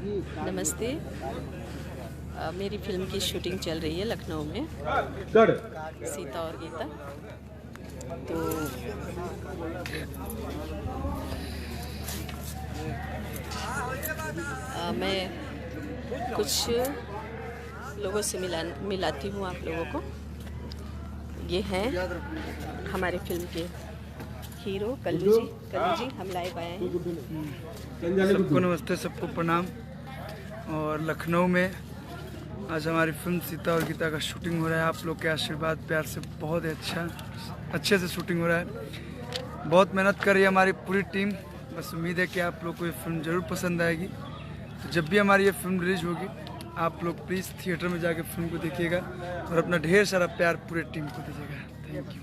नमस्ते। मेरी फिल्म की शूटिंग चल रही है लखनऊ में, सीता और गीता। तो मैं कुछ लोगों से मिलाती हूँ आप लोगों को। ये हैं हमारे फिल्म के हीरो कल्लू जी हम लाइव आए हैं। सबको नमस्ते, सबको प्रणाम। और लखनऊ में आज हमारी फिल्म सीता और गीता का शूटिंग हो रहा है। आप लोग के आशीर्वाद प्यार से बहुत अच्छे से शूटिंग हो रहा है। बहुत मेहनत कर रही है हमारी पूरी टीम। बस उम्मीद है कि आप लोग को ये फिल्म ज़रूर पसंद आएगी। तो जब भी हमारी ये फिल्म रिलीज होगी, आप लोग प्लीज़ थिएटर में जाके फिल्म को देखिएगा और अपना ढेर सारा प्यार पूरे टीम को दीजिएगा। Thank you.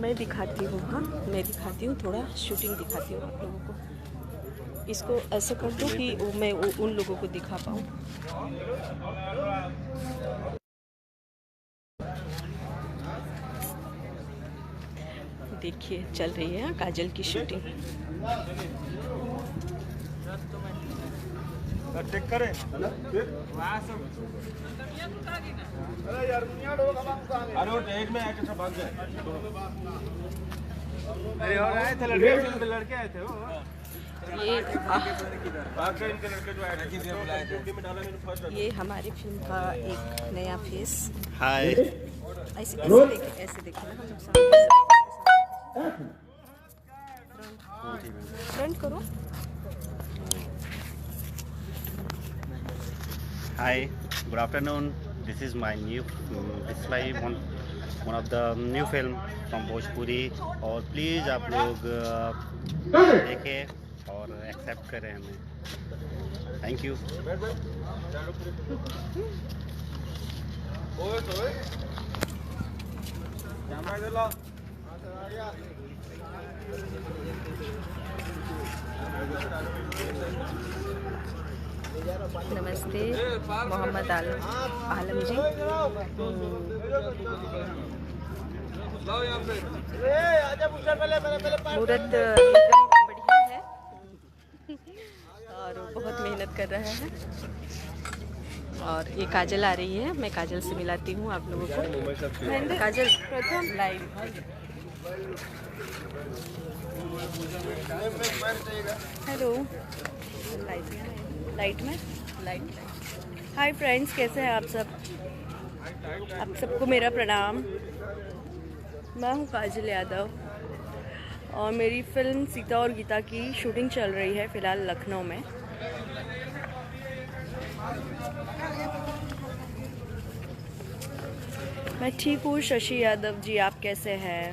मैं दिखाती हूँ, हाँ मैं दिखाती हूँ, थोड़ा शूटिंग दिखाती हूँ आप लोगों को। इसको ऐसे कर दूँ कि मैं उन लोगों को दिखा पाऊँ। देखिए चल रही है काजल की शूटिंग। अरे और आए थे लड़के आए थे वो। ये हमारी फिल्म का एक नया फेस। हाय। ऐसे देखिए ना, हम लोग फ्रंट करो। Hi, good afternoon. This is my new, this is my one of the new film from Bhojpuri. और प्लीज़ आप लोग देखें और एक्सेप्ट करें हमें। Thank you. नमस्ते मोहम्मद आलम जी। मूरत बढ़िया है और बहुत मेहनत कर रहा है। और ये काजल आ रही है, मैं काजल से मिलाती हूँ आप लोगों को। काजल प्रथम लाइव। हेलो, लाइट में हाय फ्रेंड्स, कैसे हैं आप सब? आप सबको मेरा प्रणाम। मैं हूँ काजल यादव और मेरी फिल्म सीता और गीता की शूटिंग चल रही है फ़िलहाल लखनऊ में। मैं ठीक हूँ शशि यादव जी, आप कैसे हैं?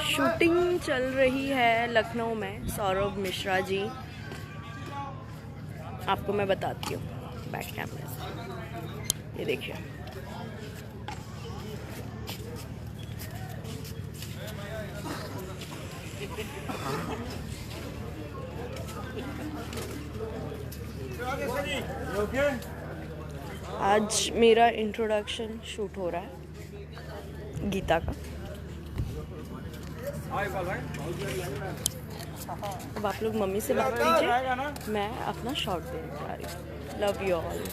शूटिंग चल रही है लखनऊ में, सौरभ मिश्रा जी। आपको मैं बताती हूँ बैक कैमरे से। ये देखिए, आज मेरा इंट्रोडक्शन शूट हो रहा है गीता का। अब आप लोग मम्मी से बात कीजिए, मैं अपना शॉट देने जा रही हूँ। Love you all.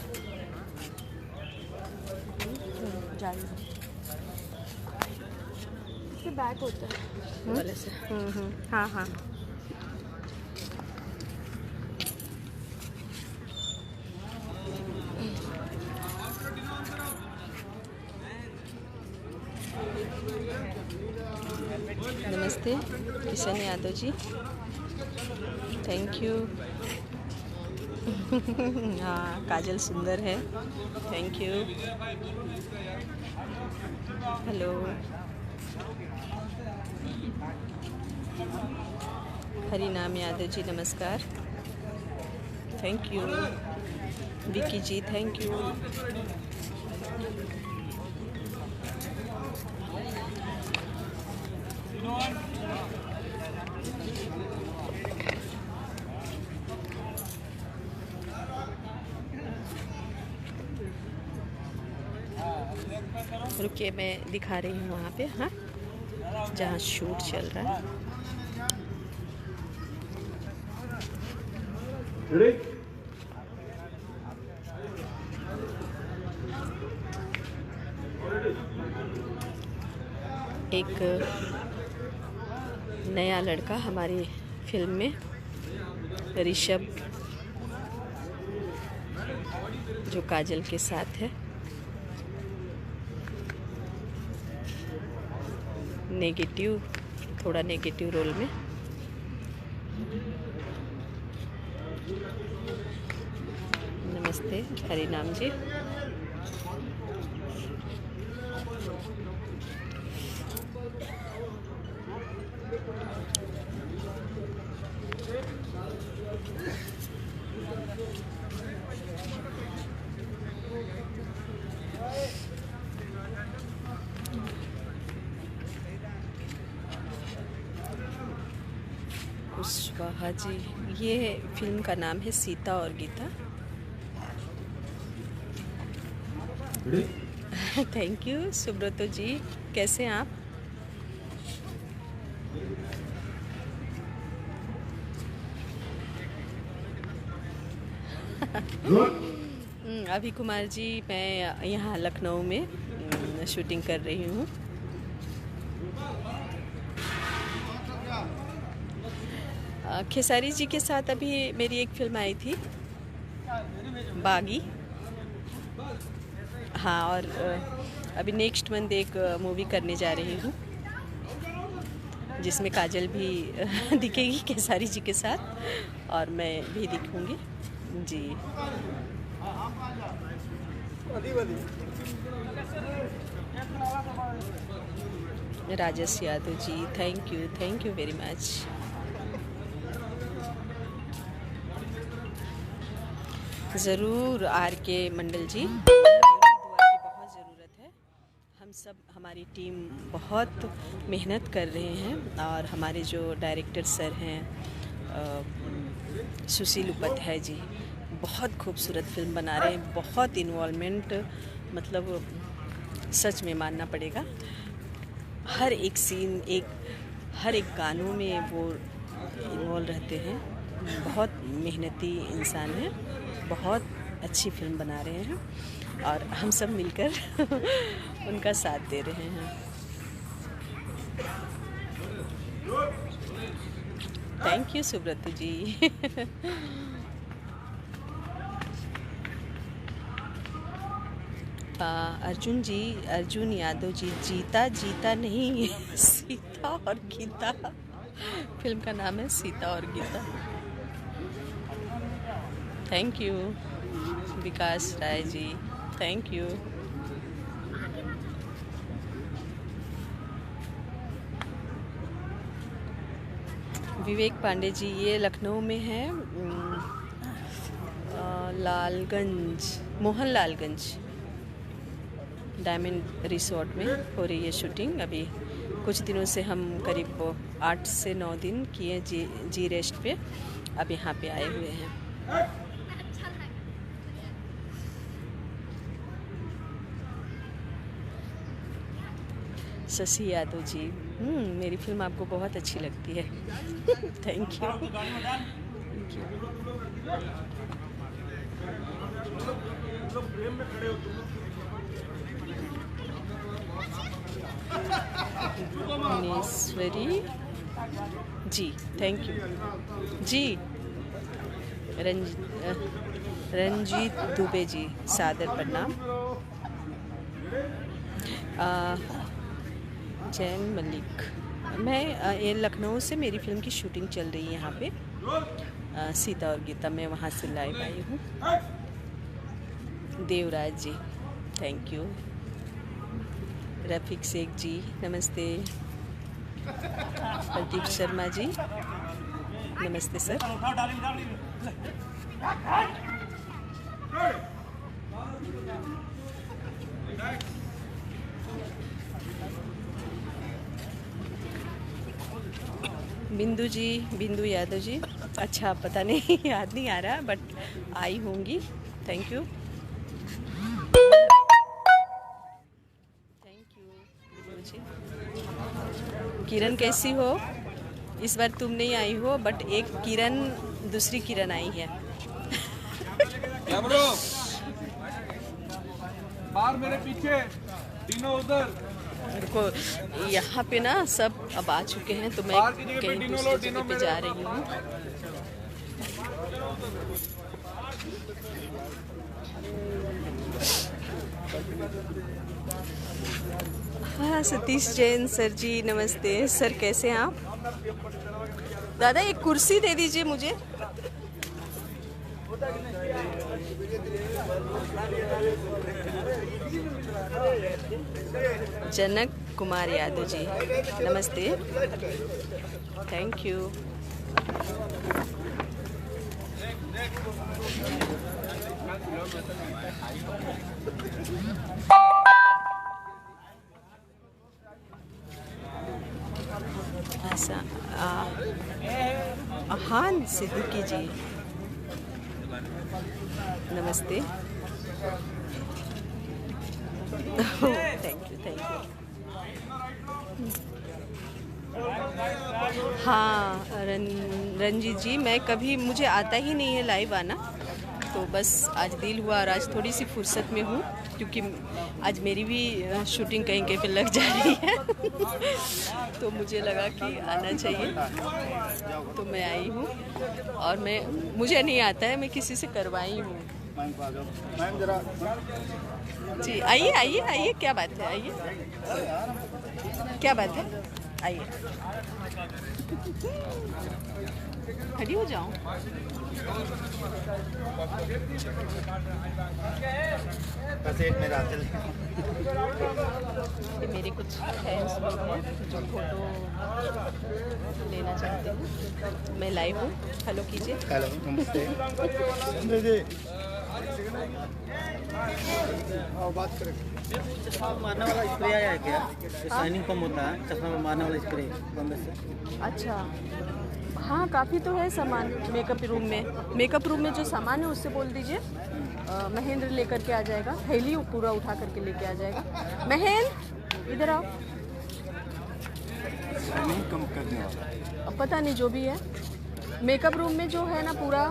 इससे बैक होता है वाले से। हाँ हाँ। नमस्ते किशन यादव जी, थैंक यू। हाँ काजल सुंदर है, थैंक यू। हेलो, हरिनाम यादव जी नमस्कार, thank you. Vicky ji thank you. रुकिए, मैं दिखा रही हूँ वहाँ पे, हाँ, जहाँ शूट चल रहा है। एक नया लड़का हमारी फिल्म में, ऋषभ, जो काजल के साथ है, थोड़ा नेगेटिव रोल में। नमस्ते हरिनाम जी। कुशवाहा जी, ये फिल्म का नाम है सीता और गीता। थैंक यू सुब्रतो जी, कैसे हैं आप? अभी कुमार जी, मैं यहाँ लखनऊ में शूटिंग कर रही हूँ। खेसारी जी के साथ अभी मेरी एक फिल्म आई थी, बागी, हाँ, और अभी नेक्स्ट मंथ एक मूवी करने जा रही हूँ जिसमें काजल भी दिखेगी खेसारी जी के साथ, और मैं भी दिखूँगी जी। Rajesh Yadav ji, thank you very much. ज़रूर आर के मंडल जी, दुआ की बहुत ज़रूरत है। हम सब, हमारी टीम बहुत मेहनत कर रहे हैं, और हमारे जो डायरेक्टर सर हैं, सुशील उपाध्याय जी, बहुत खूबसूरत फिल्म बना रहे हैं, बहुत इन्वॉल्वमेंट, मतलब सच में मानना पड़ेगा। हर एक सीन, हर एक गानों में वो इन्वॉल्व रहते हैं। बहुत मेहनती इंसान हैं, बहुत अच्छी फिल्म बना रहे हैं, और हम सब मिलकर उनका साथ दे रहे हैं। थैंक यू सुब्रत जी। अर्जुन यादव जी, जीता नहीं, सीता और गीता, फिल्म का नाम है सीता और Gita. Thank you Vikas Rai ji, thank you. Vivek Pandey ji, ये लखनऊ में है, मोहनलालगंज डायमंड रिसोर्ट में हो रही है शूटिंग। अभी कुछ दिनों से हम करीब 8 से 9 दिन किए जी रेस्ट पे, अब यहाँ पे आए हुए हैं। शशि यादव जी, मेरी फिल्म आपको बहुत अच्छी लगती है। Thank you. Muneshwari ji, thank you जी। रंजीत दुबे जी, सादर प्रणाम। जैन मलिक, मैं ये लखनऊ से मेरी फिल्म की शूटिंग चल रही है यहाँ पे, सीता और गीता, मैं वहाँ से लाइव आई हूँ। देवराज जी, थैंक यू। रफीक शेख जी, नमस्ते। प्रदीप शर्मा जी, नमस्ते सर। बिंदु यादव जी, अच्छा पता नहीं, याद नहीं आ रहा, बट आई होंगी। Thank you. जी। किरण कैसी हो? इस बार तुम नहीं आई हो, बट एक किरण, दूसरी किरण आई है। बाहर मेरे पीछे, तीनों उधर। मेरे को यहाँ पे ना सब अब आ चुके हैं, तो मैं कहीं दूसरी जगह पे जा रही हूँ। हाँ, सतीश जैन सर जी नमस्ते। सर कैसे हैं आप? दादा एक कुर्सी दे दीजिए मुझे। जनक कुमार यादव जी नमस्ते, थैंक यू। ऐसा हाँ सिद्दीकी जी नमस्ते, थैंक यू। हाँ रंजीत जी, मैं कभी, मुझे आता ही नहीं है लाइव आना, तो बस आज दिल हुआ और आज थोड़ी सी फुर्सत में हूँ, क्योंकि आज मेरी भी शूटिंग कहीं कहीं पे लग जा रही है तो मुझे लगा कि आना चाहिए, तो मैं आई हूँ। और मुझे नहीं आता है, मैं किसी से करवाई हूँ जी। आइए आइए आइए, क्या बात है, आइए, क्या बात है, आइए। खड़ी हो जाऊं? बस एक मेरा दिल। ये मेरे कुछ फैंस लोग हैं जो फोटो लेना चाहते हैं। मैं लाइव हूँ, हेलो कीजिए। हेलो नमस्ते। बात करें। चश्मा मारने वाला स्प्रे आया है क्या? शाइनिंग कम होता है, चश्मा में मारने वाला स्प्रे कम से। अच्छा, हाँ काफ़ी तो है सामान मेकअप रूम में। मेकअप रूम में जो सामान है उससे बोल दीजिए, महेंद्र लेकर के आ जाएगा, थैली पूरा उठा करके लेके आ जाएगा। महेंद्र इधर आओ। शाइनिंग कम करने वाला, अब पता नहीं जो भी है, मेकअप रूम में जो है ना पूरा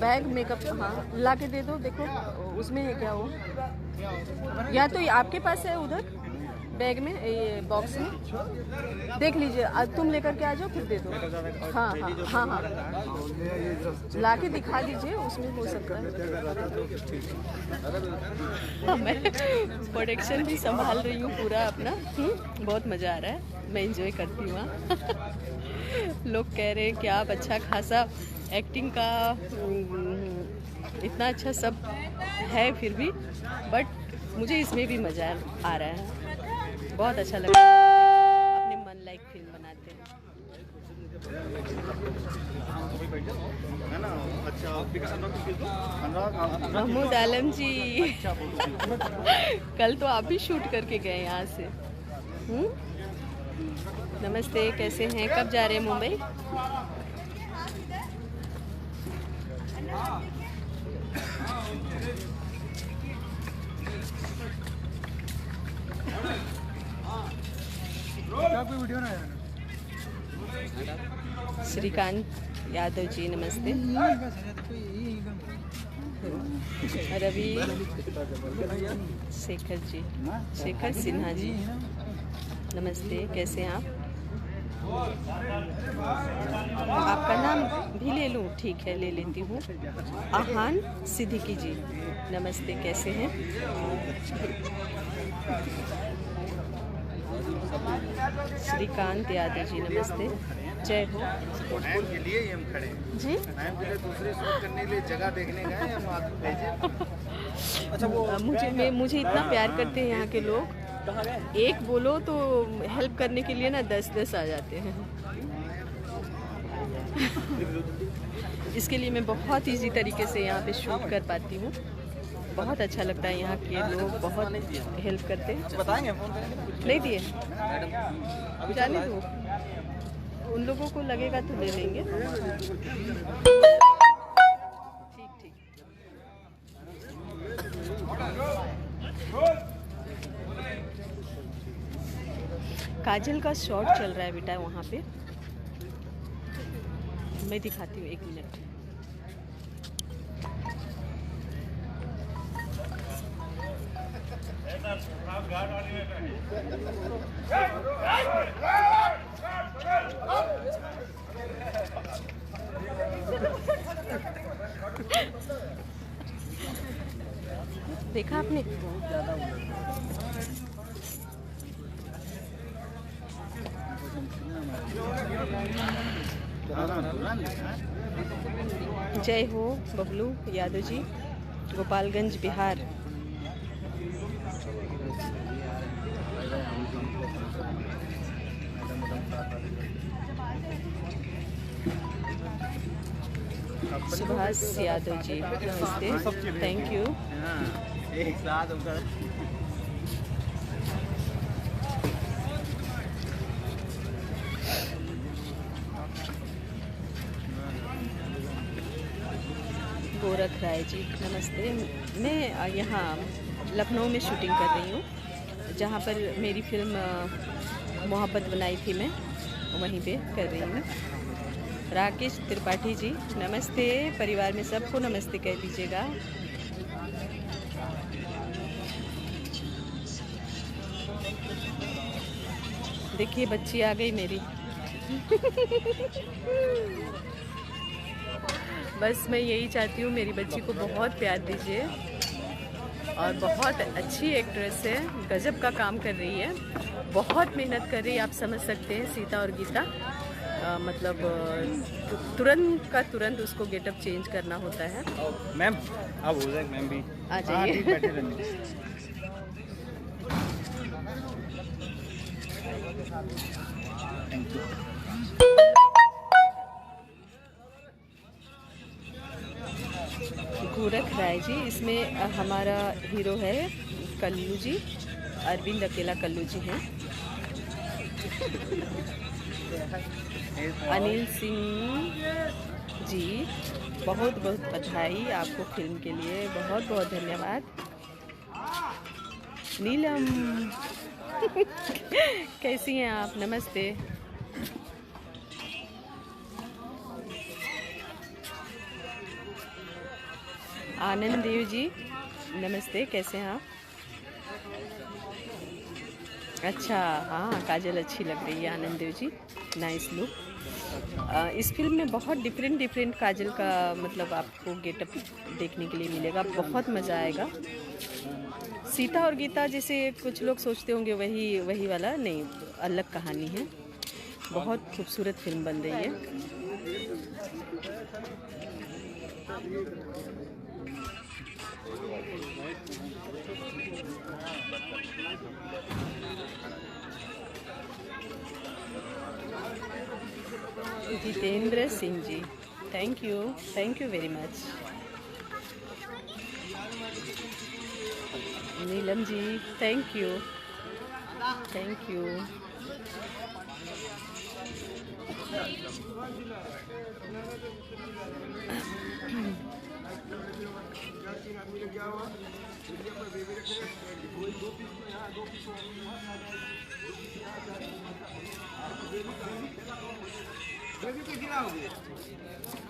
बैग मेकअप, हाँ ला के दे दो। देखो उसमें है क्या वो, या तो आपके पास है उधर बैग में, ये बॉक्स में देख लीजिए। तुम लेकर के आ जाओ, फिर दे दो। हाँ हाँ हाँ हाँ, ला के दिखा दीजिए, उसमें हो सकता है। हाँ, मैं प्रोडक्शन भी संभाल रही हूँ पूरा अपना। बहुत मज़ा आ रहा है, मैं इंजॉय करती हूँ। लोग कह रहे हैं कि आप अच्छा खासा एक्टिंग का इतना अच्छा सब है, फिर भी बट मुझे इसमें भी मज़ा आ रहा है, बहुत अच्छा लग रहा है। अपने मन लाइक फिल्म बनाते हैं। है ना? अच्छा, महमूद आलम जी कल तो आप भी शूट करके गए यहाँ से। नमस्ते, कैसे हैं? कब जा रहे हैं मुंबई? श्रीकांत यादव जी नमस्ते। रवि शेखर जी, शेखर सिन्हा जी नमस्ते, कैसे हैं आप? आपका नाम भी ले लूँ? ठीक है, ले लेती हूँ। आहान सिद्दीकी जी नमस्ते, कैसे हैं? श्रीकांत यादव जी नमस्ते, जय हो। टाइम के लिए हम खड़े जी, टाइम के लिए दूसरे शूट करने के लिए जगह देखने गए हम, आपको भेजे। अच्छा, वो मुझे इतना प्यार करते हैं यहाँ के लोग, एक बोलो तो हेल्प करने के लिए ना 10-10 आ जाते हैं। इसके लिए मैं बहुत इजी तरीके से यहाँ पे शूट कर पाती हूँ। बहुत अच्छा लगता है, यहाँ के लोग बहुत हेल्प करते हैं। बताएंगे नहीं दिए जाने दो, उन लोगों को लगेगा तो ले लेंगे। ठीक ठीक। काजल का शॉट चल रहा है बेटा वहाँ पे, मैं दिखाती हूँ 1 मिनट। देखा आपने? जय हो बबलू यादव जी, गोपालगंज बिहार। सुभाष यादव जी नमस्ते, थैंक यू। एक साथ गोरख राय जी नमस्ते। मैं यहाँ लखनऊ में शूटिंग कर रही हूँ, जहाँ पर मेरी फिल्म मोहब्बत बनाई थी, मैं वहीं पे कर रही हूँ। राकेश त्रिपाठी जी नमस्ते, परिवार में सबको नमस्ते कह दीजिएगा। देखिए बच्ची आ गई मेरी। बस मैं यही चाहती हूँ, मेरी बच्ची को बहुत प्यार दीजिए, और बहुत अच्छी एक्ट्रेस है, गजब का काम कर रही है, बहुत मेहनत कर रही है। आप समझ सकते हैं सीता और गीता, मतलब तुरंत का तुरंत उसको गेटअप चेंज करना होता है। मैम अब हो जाए, मैम भी आ जाइए। गोरख राय जी, इसमें हमारा हीरो है कल्लू जी, अरविंद अकेला कल्लू जी हैं। अनिल सिंह जी बहुत बहुत बधाई आपको फिल्म के लिए, बहुत बहुत धन्यवाद। नीलम कैसी हैं आप? नमस्ते। आनंद देव जी नमस्ते, कैसे हैं आप? अच्छा, हाँ काजल अच्छी लग रही है आनंद देव जी, नाइस लुक। इस फिल्म में बहुत डिफरेंट काजल का मतलब आपको गेटअप देखने के लिए मिलेगा, बहुत मज़ा आएगा। सीता और गीता जैसे कुछ लोग सोचते होंगे वही वाला नहीं, अलग कहानी है, बहुत खूबसूरत फिल्म बन रही है। Jitendra Singh ji thank you very much. Neelam ji thank you.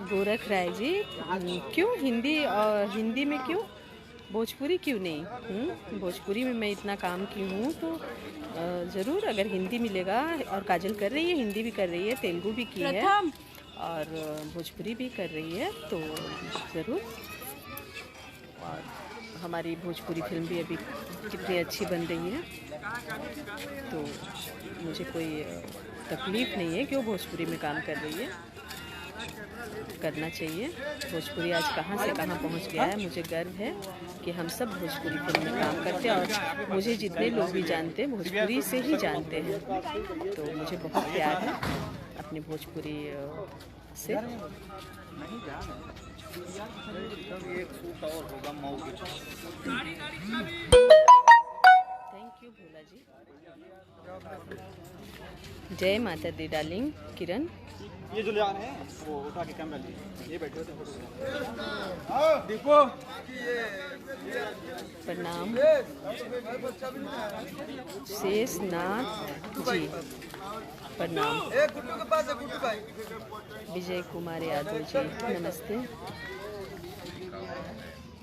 Gorakh Rai ji क्यों हिंदी में क्यों, भोजपुरी क्यों नहीं? भोजपुरी में मैं इतना काम की हूँ तो ज़रूर अगर हिंदी मिलेगा, और काजल कर रही है, हिंदी भी कर रही है, तेलुगु भी की है और भोजपुरी भी कर रही है, तो ज़रूर। और हमारी भोजपुरी फिल्म भी अभी कितनी अच्छी बन रही है, तो मुझे कोई तकलीफ़ नहीं है कि वो भोजपुरी में काम कर रही है, करना चाहिए। भोजपुरी आज कहाँ से कहाँ पहुँच गया है, मुझे गर्व है कि हम सब भोजपुरी फिल्म में काम करते हैं, और मुझे जितने लोग भी जानते हैं भोजपुरी से ही जानते हैं, तो मुझे बहुत प्यार है अपनी भोजपुरी से। Thank you Bhola ji. जय माता दी डार्लिंग। किरण ये जो लियान है वो उठा के कैमरा लिए ये बैठे होते फोटो दीपो प्रणाम। शेषनाथ जी प्रणाम। गुड्डू के पास है, गुड्डू भाई। विजय कुमार यादव जी नमस्ते।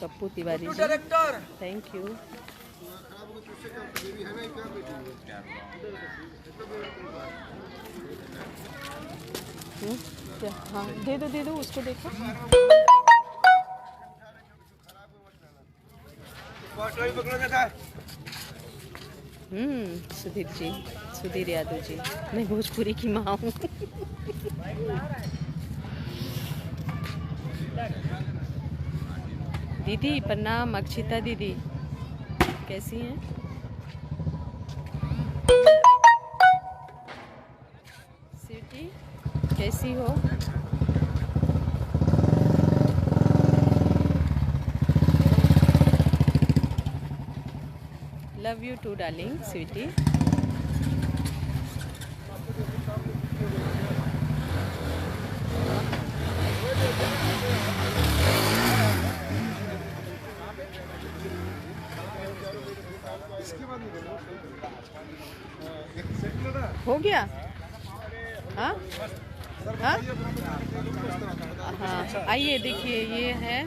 Pappu Tiwari ji director thank you. क्या हाँ दे दो उसको देखो। सुधीर जी, सुधीर यादव जी। मैं भोजपुरी की माँ हूँ। दीदी प्रणाम। अक्षिता दीदी कैसी हैं? स्वीटी कैसी हो? Love you too darling Sweety. हो गया? हाँ हाँ हाँ आइए देखिए ये है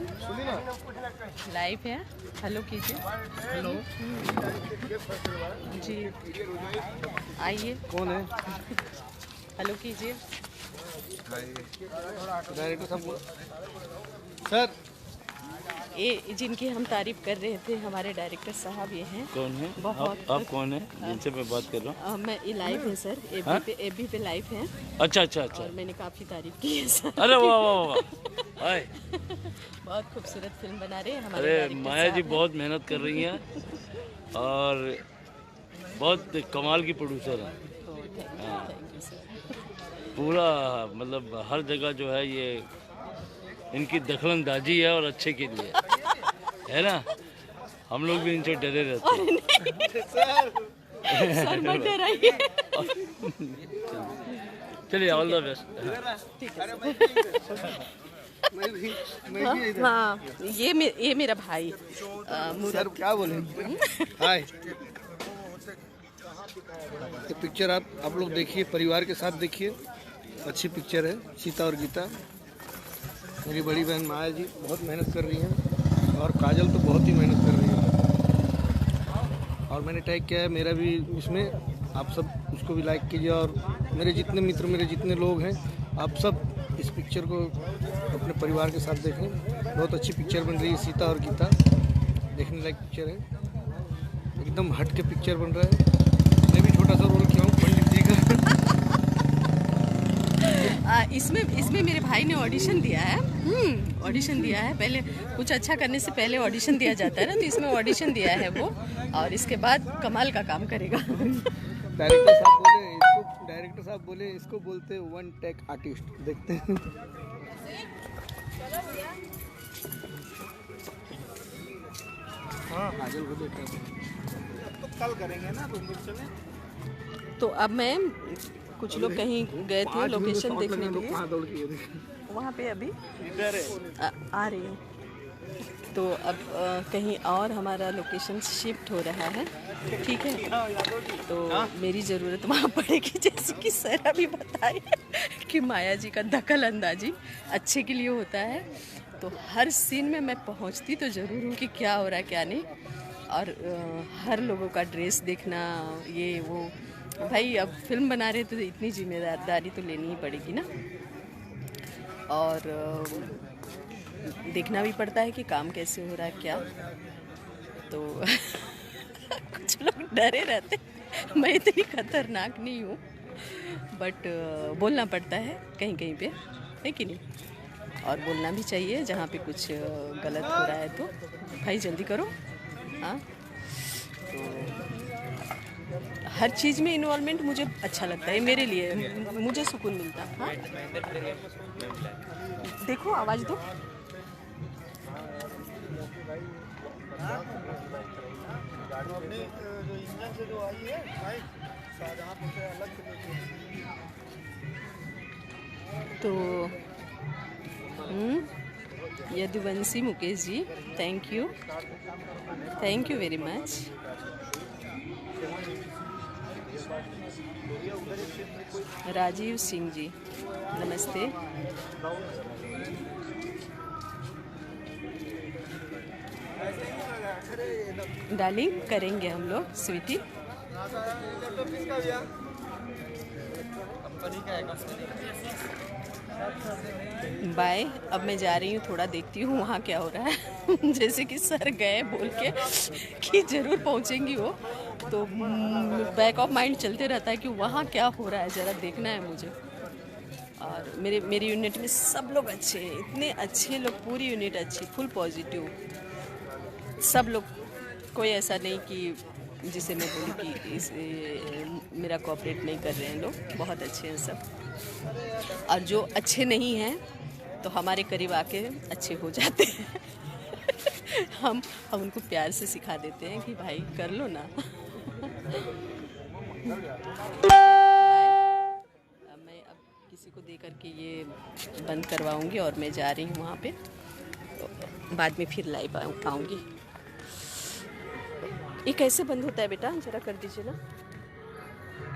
लाइव है। हेलो कीजिए। हेलो जी आइए। कौन है? हेलो कीजिए। डायरेक्टर साहब सर ये जिनकी हम तारीफ कर रहे थे हमारे डायरेक्टर साहब ये हैं। कौन है? बहुत आप कौन है जिनसे मैं बात कर रहा हूँ? मैं ये लाइव है सर, एबी पे लाइव है। अच्छा अच्छा अच्छा। और मैंने काफ़ी तारीफ की है सर। अरे वाह वाह वाह। हाय बहुत खूबसूरत फिल्म बना रहे हैं हमारे अरे डायरेक्टर माया जी साहब हैं। बहुत मेहनत कर रही हैं और बहुत कमाल की प्रोड्यूसर हैं। Thank you sir. पूरा मतलब हर जगह जो है ये इनकी दखलंदाजी है और अच्छे के लिए है ना। हम लोग भी इनसे डरे रहते हैं। सर मत डराइए। चलिए ऑल द बेस्ट। हाँ ये मेरा भाई सर क्या बोले? हाय ये पिक्चर आप लोग देखिए, परिवार के साथ देखिए। अच्छी पिक्चर है सीता और गीता। मेरी बड़ी बहन माया जी बहुत मेहनत कर रही हैं और काजल तो बहुत ही मेहनत कर रही है। और मैंने टैग किया है मेरा भी इसमें, आप सब उसको भी लाइक कीजिए। और मेरे जितने मित्र, मेरे जितने लोग हैं, आप सब इस पिक्चर को अपने परिवार के साथ देखें। बहुत अच्छी पिक्चर बन रही है सीता और गीता। देखने लायक पिक्चर है, एकदम हट के पिक्चर बन रहा है। मैं भी छोटा सा रोल किया हूँ पंडित जी का। इसमें मेरे भाई ने ऑडिशन दिया है। ऑडिशन दिया है। पहले कुछ अच्छा करने से पहले ऑडिशन दिया जाता है ना, तो इसमें ऑडिशन दिया है वो, और इसके बाद कमाल का काम करेगा। डायरेक्टर साहब बोले इसको बोलते वन टेक आर्टिस्ट। देखते हैं। हाँ काजल को देखते हैं तो कल करेंगे ना, तो अब मैं कुछ लोग कहीं गए थे लोकेशन देखने के लिए, वहाँ पे अभी आ रही हूँ। तो अब कहीं और हमारा लोकेशन शिफ्ट हो रहा है, ठीक है। तो मेरी ज़रूरत वहाँ पड़ेगी, जैसे कि सर अभी बताए कि माया जी का दखल अंदाजी अच्छे के लिए होता है। तो हर सीन में मैं पहुँचती तो ज़रूर हूँ कि क्या हो रहा है क्या नहीं। और हर लोगों का ड्रेस देखना, ये वो, भाई अब फिल्म बना रहे तो इतनी जिम्मेदारी तो लेनी ही पड़ेगी ना। और देखना भी पड़ता है कि काम कैसे हो रहा है क्या। तो कुछ लोग डरे रहते, मैं इतनी खतरनाक नहीं हूँ, बट बोलना पड़ता है कहीं कहीं पे, है कि नहीं। और बोलना भी चाहिए जहाँ पे कुछ गलत हो रहा है तो भाई जल्दी करो। हाँ, तो हर चीज़ में इन्वॉल्वमेंट मुझे अच्छा लगता है, मेरे लिए मुझे सुकून मिलता है। हाँ? देखो आवाज़ दो। तो Yaduvanshi Mukesh ji, thank you very much. Rajeev Singh ji, नमस्ते। डार्लिंग, करेंगे हम लोग स्वीटी। बाय। अब मैं जा रही हूँ, थोड़ा देखती हूँ वहाँ क्या हो रहा है। जैसे कि सर गए बोल के कि ज़रूर पहुँचेंगी वो, तो बैक ऑफ माइंड चलते रहता है कि वहाँ क्या हो रहा है, ज़रा देखना है मुझे। और मेरी यूनिट में सब लोग अच्छे हैं, इतने अच्छे लोग, पूरी यूनिट अच्छी, फुल पॉजिटिव सब लोग। कोई ऐसा नहीं कि जिसे मैं बोलूँ कि इस मेरा कोऑपरेट नहीं कर रहे हैं। लोग बहुत अच्छे हैं सब, और जो अच्छे नहीं हैं तो हमारे करीब आके अच्छे हो जाते हैं। हम उनको प्यार से सिखा देते हैं कि भाई कर लो ना। मैं अब किसी को दे करके ये बंद करवाऊंगी और मैं जा रही हूँ वहाँ पे, तो बाद में फिर लाइव आऊँगी। ये कैसे बंद होता है बेटा, जरा कर दीजिए ना।